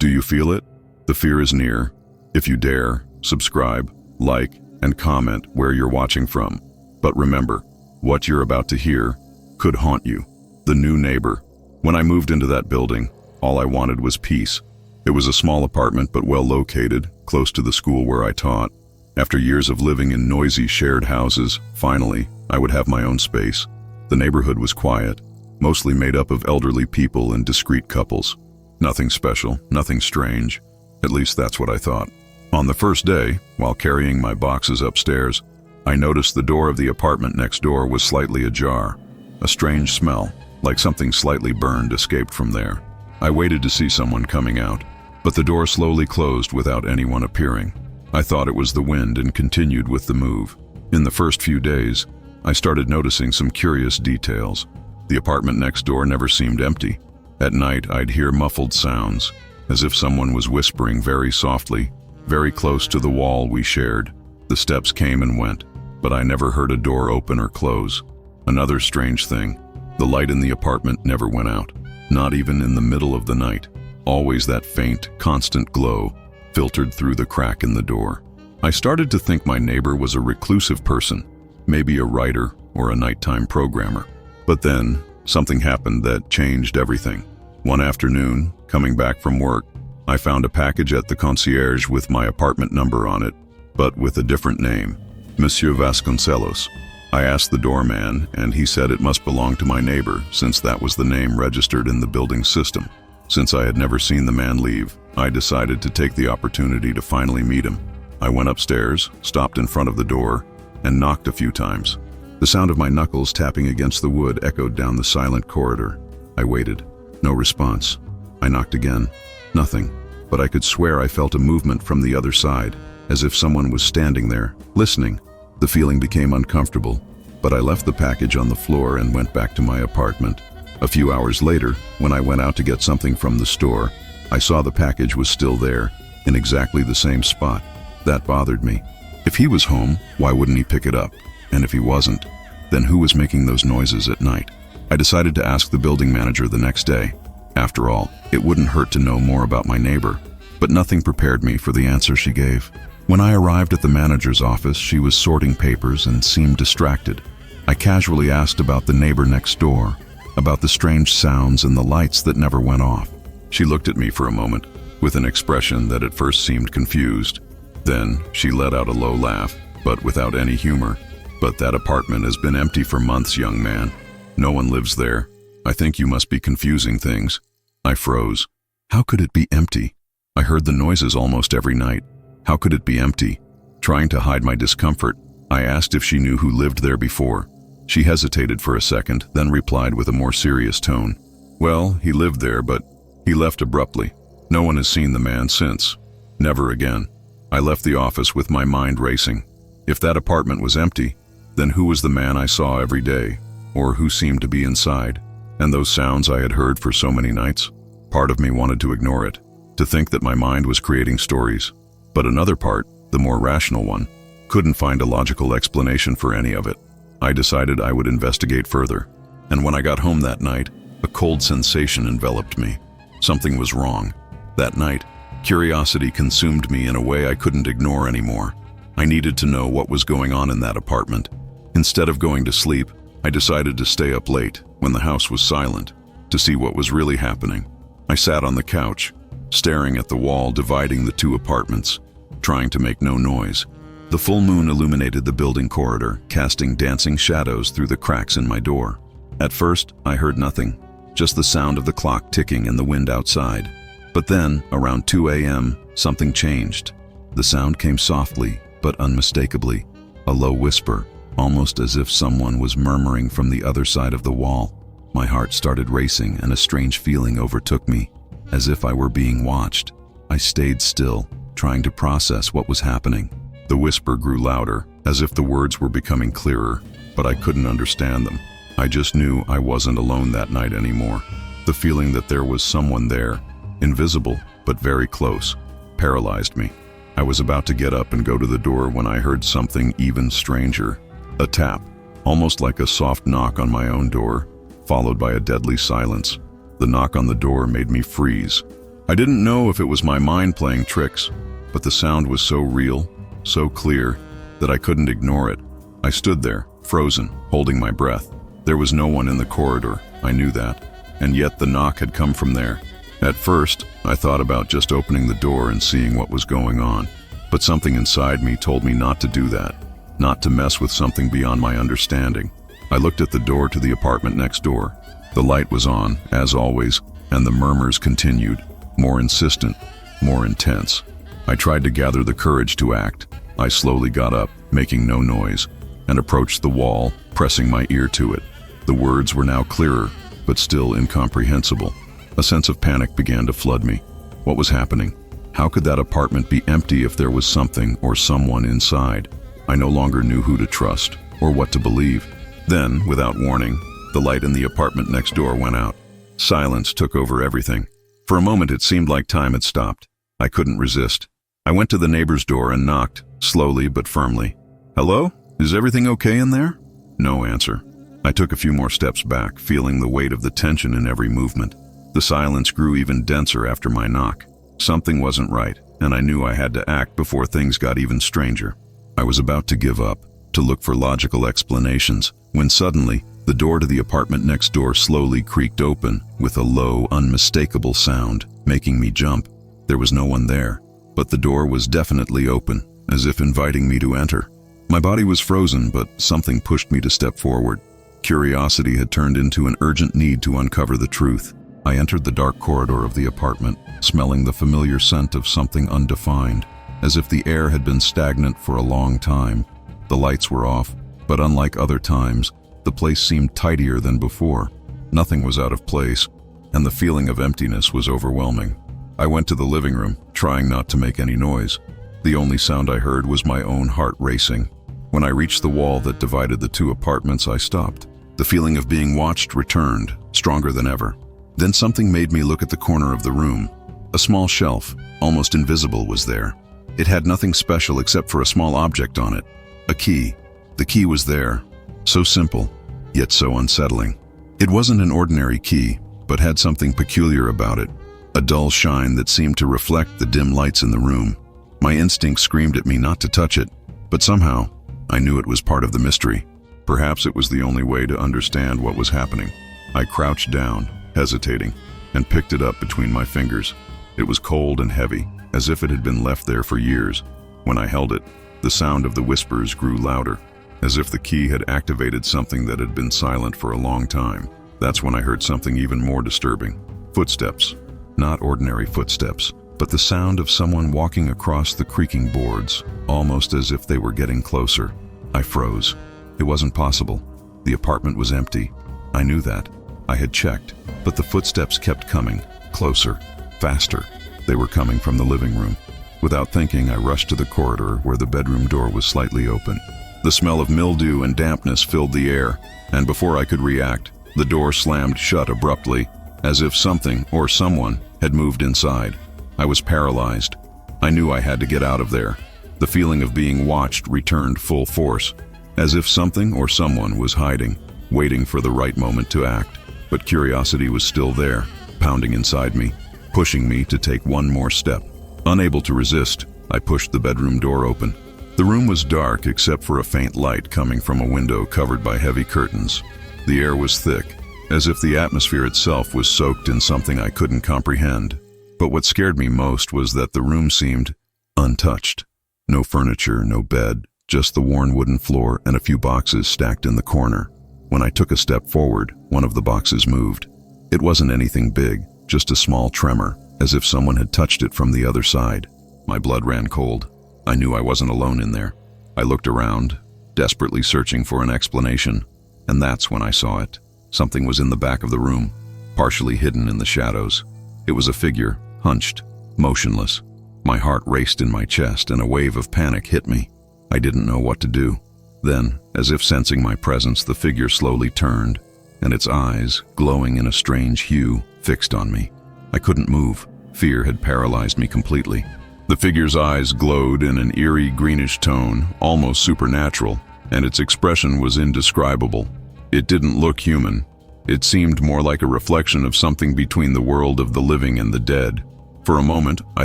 Do you feel it? The fear is near. If you dare, subscribe, like, and comment where you're watching from. But remember, what you're about to hear could haunt you. The new neighbor. When I moved into that building, all I wanted was peace. It was a small apartment but well located, close to the school where I taught. After years of living in noisy shared houses, finally, I would have my own space. The neighborhood was quiet, mostly made up of elderly people and discreet couples. Nothing special, nothing strange. At least that's what I thought. On the first day, while carrying my boxes upstairs, I noticed the door of the apartment next door was slightly ajar. A strange smell, like something slightly burned, escaped from there. I waited to see someone coming out, but the door slowly closed without anyone appearing. I thought it was the wind and continued with the move. In the first few days, I started noticing some curious details. The apartment next door never seemed empty. At night, I'd hear muffled sounds, as if someone was whispering very softly, very close to the wall we shared. The steps came and went, but I never heard a door open or close. Another strange thing, the light in the apartment never went out, not even in the middle of the night. Always that faint, constant glow filtered through the crack in the door. I started to think my neighbor was a reclusive person, maybe a writer or a nighttime programmer. But then, something happened that changed everything. One afternoon, coming back from work, I found a package at the concierge with my apartment number on it, but with a different name, Monsieur Vasconcelos. I asked the doorman, and he said it must belong to my neighbor, since that was the name registered in the building system. Since I had never seen the man leave, I decided to take the opportunity to finally meet him. I went upstairs, stopped in front of the door, and knocked a few times. The sound of my knuckles tapping against the wood echoed down the silent corridor. I waited. No response. I knocked again. Nothing. But I could swear I felt a movement from the other side, as if someone was standing there, listening. The feeling became uncomfortable, but I left the package on the floor and went back to my apartment. A few hours later, when I went out to get something from the store, I saw the package was still there, in exactly the same spot. That bothered me. If he was home, why wouldn't he pick it up? And if he wasn't, then who was making those noises at night? I decided to ask the building manager the next day. After all, it wouldn't hurt to know more about my neighbor, but nothing prepared me for the answer she gave. When I arrived at the manager's office, she was sorting papers and seemed distracted. I casually asked about the neighbor next door, about the strange sounds and the lights that never went off. She looked at me for a moment, with an expression that at first seemed confused. Then she let out a low laugh, but without any humor. But that apartment has been empty for months, young man. No one lives there. I think you must be confusing things. I froze. How could it be empty? I heard the noises almost every night. How could it be empty? Trying to hide my discomfort, I asked if she knew who lived there before. She hesitated for a second, then replied with a more serious tone. Well, he lived there, but he left abruptly. No one has seen the man since. Never again. I left the office with my mind racing. If that apartment was empty, then who was the man I saw every day, or who seemed to be inside? And those sounds I had heard for so many nights? Part of me wanted to ignore it, to think that my mind was creating stories. But another part, the more rational one, couldn't find a logical explanation for any of it. I decided I would investigate further. And when I got home that night, a cold sensation enveloped me. Something was wrong. That night, curiosity consumed me in a way I couldn't ignore anymore. I needed to know what was going on in that apartment. Instead of going to sleep, I decided to stay up late, when the house was silent, to see what was really happening. I sat on the couch, staring at the wall dividing the two apartments, trying to make no noise. The full moon illuminated the building corridor, casting dancing shadows through the cracks in my door. At first, I heard nothing, just the sound of the clock ticking and the wind outside. But then, around 2 a.m., something changed. The sound came softly, but unmistakably, a low whisper, almost as if someone was murmuring from the other side of the wall. My heart started racing and a strange feeling overtook me, as if I were being watched. I stayed still, trying to process what was happening. The whisper grew louder, as if the words were becoming clearer, but I couldn't understand them. I just knew I wasn't alone that night anymore. The feeling that there was someone there, invisible but very close, paralyzed me. I was about to get up and go to the door when I heard something even stranger. A tap, almost like a soft knock on my own door, followed by a deadly silence. The knock on the door made me freeze. I didn't know if it was my mind playing tricks, but the sound was so real, so clear, that I couldn't ignore it. I stood there, frozen, holding my breath. There was no one in the corridor, I knew that, and yet the knock had come from there. At first, I thought about just opening the door and seeing what was going on, but something inside me told me not to do that, not to mess with something beyond my understanding. I looked at the door to the apartment next door. The light was on, as always, and the murmurs continued, more insistent, more intense. I tried to gather the courage to act. I slowly got up, making no noise, and approached the wall, pressing my ear to it. The words were now clearer, but still incomprehensible. A sense of panic began to flood me. What was happening? How could that apartment be empty if there was something or someone inside? I no longer knew who to trust or what to believe. Then, without warning, the light in the apartment next door went out. Silence took over everything. For a moment it seemed like time had stopped. I couldn't resist. I went to the neighbor's door and knocked, slowly but firmly. "Hello? Is everything okay in there?" No answer. I took a few more steps back, feeling the weight of the tension in every movement. The silence grew even denser after my knock. Something wasn't right, and I knew I had to act before things got even stranger. I was about to give up, to look for logical explanations, when suddenly, the door to the apartment next door slowly creaked open with a low, unmistakable sound, making me jump. There was no one there, but the door was definitely open, as if inviting me to enter. My body was frozen, but something pushed me to step forward. Curiosity had turned into an urgent need to uncover the truth. I entered the dark corridor of the apartment, smelling the familiar scent of something undefined, as if the air had been stagnant for a long time. The lights were off, but unlike other times, the place seemed tidier than before. Nothing was out of place, and the feeling of emptiness was overwhelming. I went to the living room, trying not to make any noise. The only sound I heard was my own heart racing. When I reached the wall that divided the two apartments, I stopped. The feeling of being watched returned, stronger than ever. Then something made me look at the corner of the room. A small shelf, almost invisible, was there. It had nothing special except for a small object on it. A key. The key was there. So simple, yet so unsettling. It wasn't an ordinary key, but had something peculiar about it. A dull shine that seemed to reflect the dim lights in the room. My instinct screamed at me not to touch it, but somehow, I knew it was part of the mystery. Perhaps it was the only way to understand what was happening. I crouched down, hesitating, and picked it up between my fingers. It was cold and heavy, as if it had been left there for years. When I held it, the sound of the whispers grew louder, as if the key had activated something that had been silent for a long time. That's when I heard something even more disturbing. Footsteps. Not ordinary footsteps, but the sound of someone walking across the creaking boards, almost as if they were getting closer. I froze. It wasn't possible. The apartment was empty. I knew that. I had checked, but the footsteps kept coming, closer, faster. They were coming from the living room. Without thinking, I rushed to the corridor where the bedroom door was slightly open. The smell of mildew and dampness filled the air, and before I could react, the door slammed shut abruptly, as if something or someone had moved inside. I was paralyzed. I knew I had to get out of there. The feeling of being watched returned full force, as if something or someone was hiding, waiting for the right moment to act. But curiosity was still there, pounding inside me, pushing me to take one more step. Unable to resist, I pushed the bedroom door open. The room was dark except for a faint light coming from a window covered by heavy curtains. The air was thick, as if the atmosphere itself was soaked in something I couldn't comprehend. But what scared me most was that the room seemed untouched. No furniture, no bed, just the worn wooden floor and a few boxes stacked in the corner. When I took a step forward, one of the boxes moved. It wasn't anything big, just a small tremor, as if someone had touched it from the other side. My blood ran cold. I knew I wasn't alone in there. I looked around, desperately searching for an explanation, and that's when I saw it. Something was in the back of the room, partially hidden in the shadows. It was a figure, hunched, motionless. My heart raced in my chest and a wave of panic hit me. I didn't know what to do. Then, as if sensing my presence, the figure slowly turned, and its eyes, glowing in a strange hue, fixed on me. I couldn't move. Fear had paralyzed me completely. The figure's eyes glowed in an eerie greenish tone, almost supernatural, and its expression was indescribable. It didn't look human. It seemed more like a reflection of something between the world of the living and the dead. For a moment, I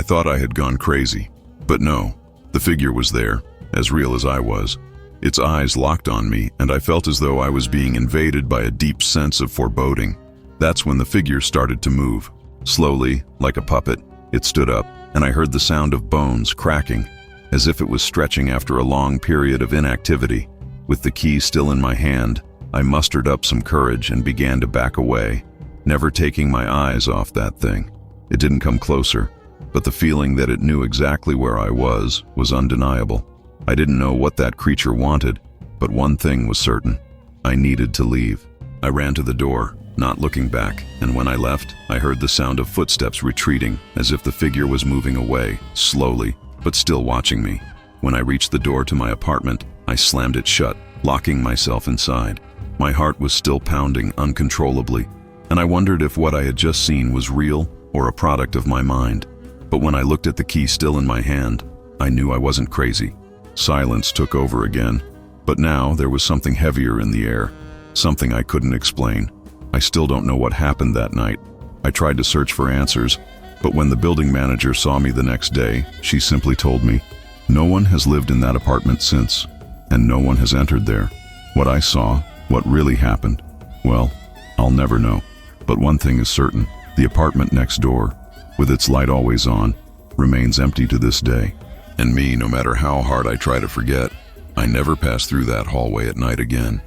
thought I had gone crazy. But no, the figure was there, as real as I was. Its eyes locked on me, and I felt as though I was being invaded by a deep sense of foreboding. That's when the figure started to move. Slowly, like a puppet, it stood up, and I heard the sound of bones cracking, as if it was stretching after a long period of inactivity. With the key still in my hand, I mustered up some courage and began to back away, never taking my eyes off that thing. It didn't come closer, but the feeling that it knew exactly where I was undeniable. I didn't know what that creature wanted, but one thing was certain. I needed to leave. I ran to the door, not looking back, and when I left, I heard the sound of footsteps retreating, as if the figure was moving away, slowly, but still watching me. When I reached the door to my apartment, I slammed it shut, locking myself inside. My heart was still pounding uncontrollably, and I wondered if what I had just seen was real or a product of my mind. But when I looked at the key still in my hand, I knew I wasn't crazy. Silence took over again, but now there was something heavier in the air, something I couldn't explain. I still don't know what happened that night. I tried to search for answers, but when the building manager saw me the next day, she simply told me, "No one has lived in that apartment since, and no one has entered there." What I saw, what really happened, well, I'll never know. But one thing is certain, the apartment next door, with its light always on, remains empty to this day. And me, no matter how hard I try to forget, I never pass through that hallway at night again.